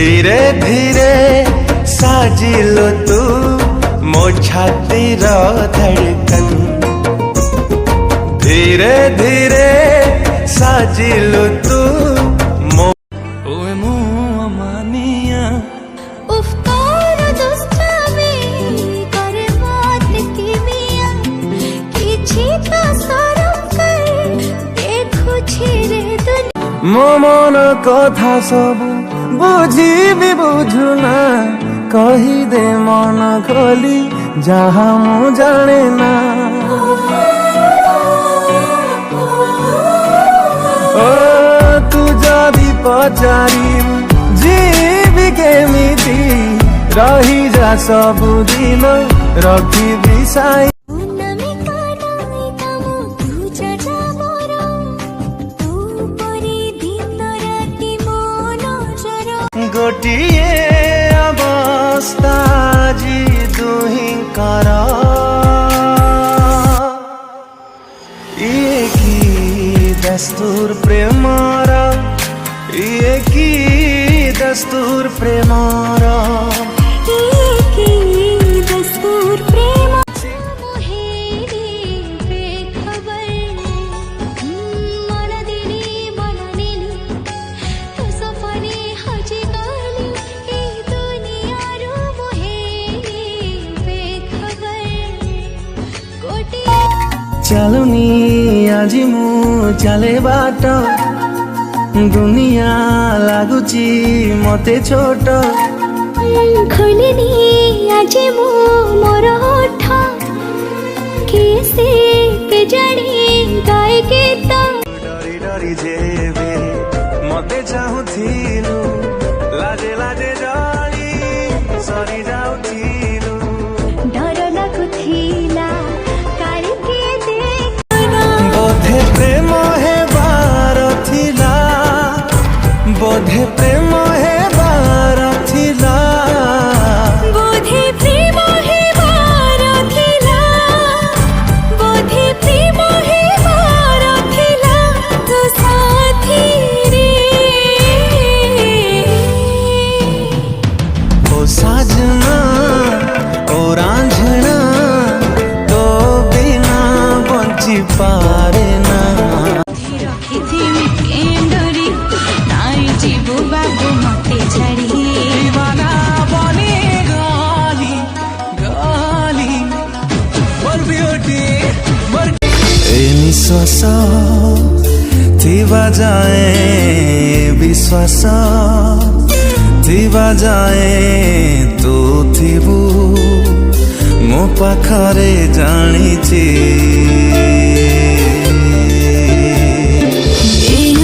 धीरे धीरे साजिलो तू मो छातीर धड़कन, धीरे धीरे साजिलो तू मो ओए मो अमानिया उफ्तार दुष्टामी करे बात की मिया किछि तो शरम कर देखु छिरे दुनिया मो मन कथा सब बुझी भी बुझुना कही दे मन खोली जहाँ मु जाने ना। ओ तू जदि पचारी जीवी केमिति रही जा सब दिन रखी बिसाई गोटिए अवस्था जी दुहिंकर ये की दस्तूर प्रेमर, ये की दस्तूर प्रेमर, ये की दस्तूर प्रेम मोहेरी बेखबर मन दिली बननिली तो सफरी हजी गली ए दुनिया रो मोहेरी बेखबर कोटी चलुनी आजी मु चले बाट दुनिया लागुची मते छोट खोलिनी आजी मु मोर ओठ किसे के जानी गाए गीत डरी डरी जेबे मते चाहुथिलु लाजे लाजे जानी सरी जाउथिलु डर लागुथिला काहे के देखना बोधे प्रेम हे बार थिला, बोधे प्रेम हे बार थिला, बोधे प्रेम हे बार थिला, बोधे प्रेम हे बार थिला तो साथी रे ओ साजना ओ रांझना तो बिना बंची पारे ना। निश्वास थिबा जाए विश्वास थिबा जाए तू थिबु मो पाखरे जानिछि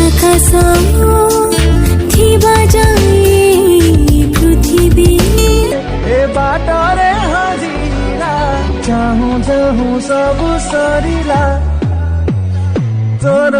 आकाश थिबा जाए पृथ्वी ए बाटरे हजिरा चाहूँ चाहूँ सब सरिला तोर